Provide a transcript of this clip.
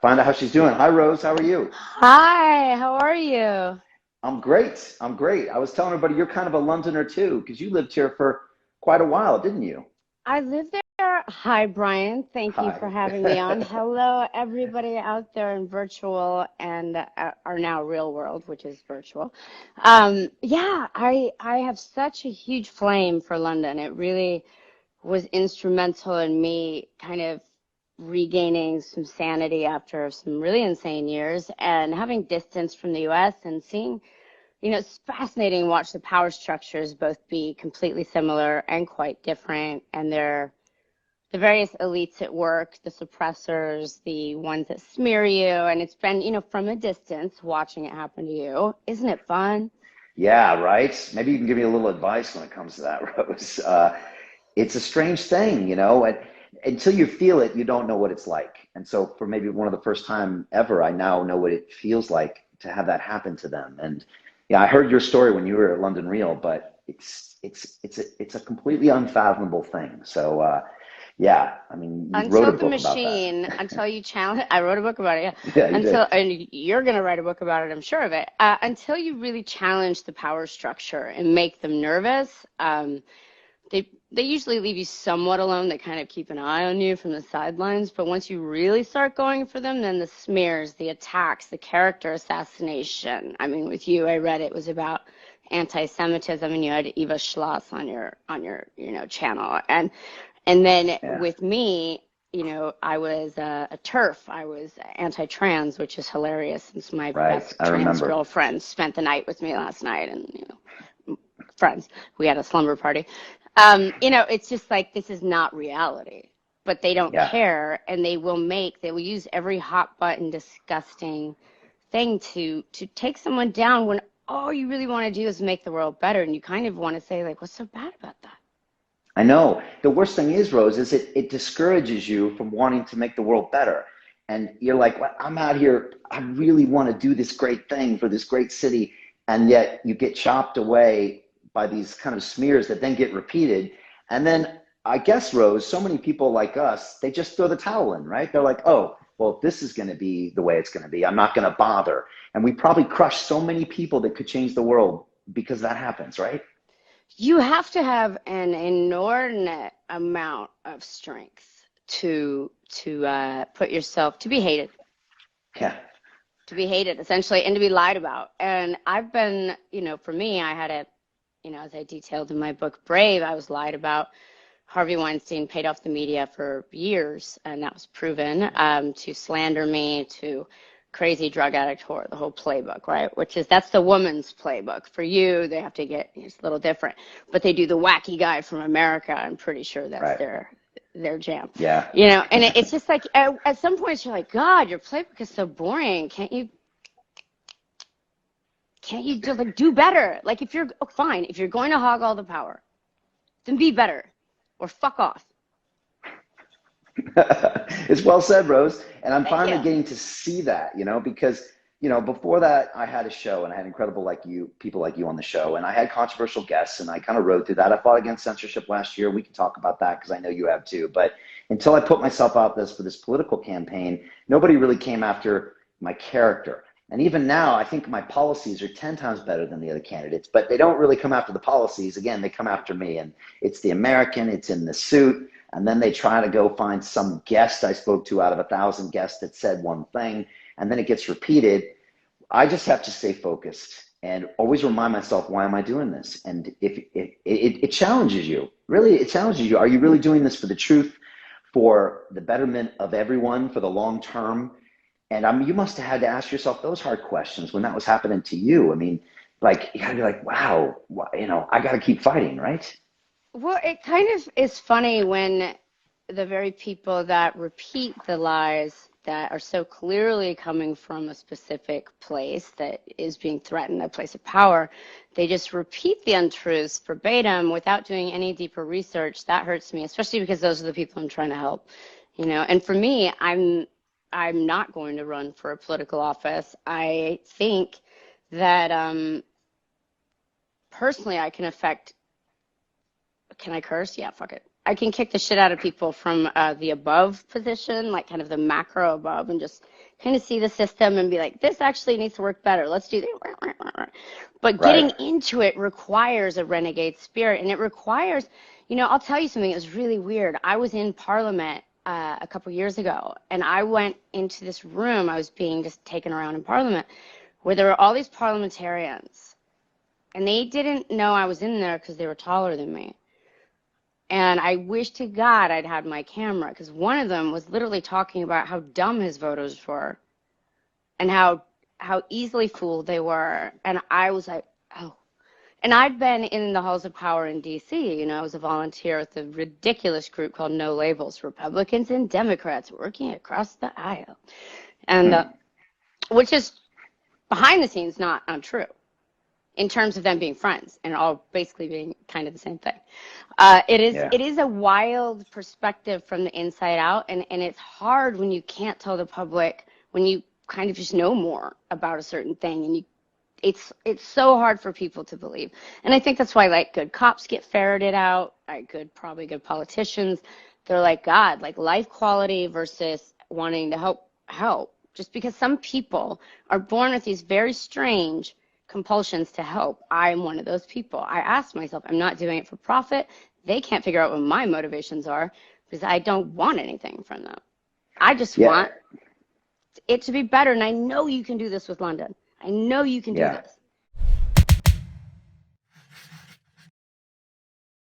Find out how she's doing. Hi, Rose. How are you? Hi, how are you? I'm great. I'm great. I was telling everybody you're kind of a Londoner too, because you lived here for quite a while, didn't you? I live there. Hi, Brian. Thank you for Hi. having me on. Hello, everybody out there in virtual and our now real world, which is virtual. Yeah, I have such a huge flame for London. It really was instrumental in me kind of regaining some sanity after some really insane years and having distance from the US and seeing. It's fascinating to watch the power structures both be completely similar and quite different, and the various elites at work, the suppressors, the ones that smear you, and it's been, from a distance watching it happen to you. Isn't it fun? Yeah, right. Maybe you can give me a little advice when it comes to that, Rose. It's a strange thing, and until you feel it, you don't know what it's like. And so, for maybe one of the first time ever, I now know what it feels like to have that happen to them. And yeah, I heard your story when you were at London Real, but it's a completely unfathomable thing. So yeah, I mean, you wrote a Until the book about that. machine, until you challenge, I wrote a book about it, yeah. Yeah, you did. And you're going to write a book about it, I'm sure of it. Until you really challenge the power structure and make them nervous, they usually leave you somewhat alone. They kind of keep an eye on you from the sidelines. But once you really start going for them, then the smears, the attacks, the character assassination. I mean, with you, I read it was about anti-Semitism, and you had Eva Schloss on your channel, and then Yeah, with me, I was a TERF. I was anti-trans, which is hilarious since my right. best I trans remember. girlfriend spent the night with me last night, and friends. We had a slumber party. It's just like this is not reality, but they don't Yeah. care, and they will use every hot button, disgusting thing to take someone down when all you really want to do is make the world better, and you kind of want to say like, what's so bad about that? I know. The worst thing is, Rose, is it discourages you from wanting to make the world better. And you're like, well, I'm out here. I really want to do this great thing for this great city. And yet you get chopped away by these kind of smears that then get repeated. And then I guess, Rose, so many people like us, they just throw the towel in, right? They're like, oh, well, if this is going to be the way it's going to be, I'm not going to bother. And we probably crush so many people that could change the world because that happens, right? You have to have an inordinate amount of strength to put yourself Yeah, to be hated essentially, and to be lied about. And I've been, for me, as I detailed in my book Brave, I was lied about. Harvey Weinstein paid off the media for years, and that was proven, to slander me, to crazy drug addict whore, the whole playbook, right? That's the woman's playbook. For you, they have to it's a little different, but they do the wacky guy from America. I'm pretty sure that's right. their jam, Yeah. And it's just like at some points you're like, God, your playbook is so boring. Can't you just like do better? Like if you're fine, if you're going to hog all the power, then be better or fuck off. It's well said, Rose. And I'm Thank finally you. getting to see that, because, before that I had a show and I had incredible people like you on the show, and I had controversial guests, and I kind of rode through that. I fought against censorship last year. We can talk about that because I know you have too. But until I put myself out for this political campaign, nobody really came after my character. And even now, I think my policies are 10 times better than the other candidates, but they don't really come after the policies. Again, they come after me. And it's the American, it's in the suit. And then they try to go find some guest I spoke to out of 1,000 guests that said one thing. And then it gets repeated. I just have to stay focused and always remind myself, why am I doing this? And if it challenges you, really, it challenges you. Are you really doing this for the truth, for the betterment of everyone, for the long term? And you must have had to ask yourself those hard questions when that was happening to you. I mean, like, you gotta be like, wow, I gotta keep fighting, right? Well, it kind of is funny when the very people that repeat the lies that are so clearly coming from a specific place that is being threatened, a place of power, they just repeat the untruths verbatim without doing any deeper research. That hurts me, especially because those are the people I'm trying to help, And for me, I'm not going to run for a political office. I think that personally I can affect. Can I curse? Yeah, fuck it. I can kick the shit out of people from the above position, like kind of the macro above, and just kind of see the system and be like, this actually needs to work better. Let's do that. But Right. getting into it requires a renegade spirit, and it requires, I'll tell you something. It was really weird. I was in Parliament a couple years ago, and I went into this room. I was being just taken around in Parliament, where there were all these parliamentarians, and they didn't know I was in there because they were taller than me. And I wish to God I'd had my camera, because one of them was literally talking about how dumb his voters were and how easily fooled they were. And I was like, oh. And I'd been in the halls of power in D.C. I was a volunteer with a ridiculous group called No Labels, Republicans and Democrats working across the aisle, and Hmm. which is behind the scenes not untrue in terms of them being friends and all basically being kind of the same thing. It is Yeah. it is a wild perspective from the inside out, and it's hard when you can't tell the public, when you kind of just know more about a certain thing, and it's so hard for people to believe. And I think that's why like good cops get ferreted out, like probably good politicians. They're like, God, like life quality versus wanting to help. Just because some people are born with these very strange compulsions to help. I'm one of those people. I ask myself, I'm not doing it for profit. They can't figure out what my motivations are because I don't want anything from them. I just Yeah. want it to be better. And I know you can do this with London. I know you can do Yeah. this.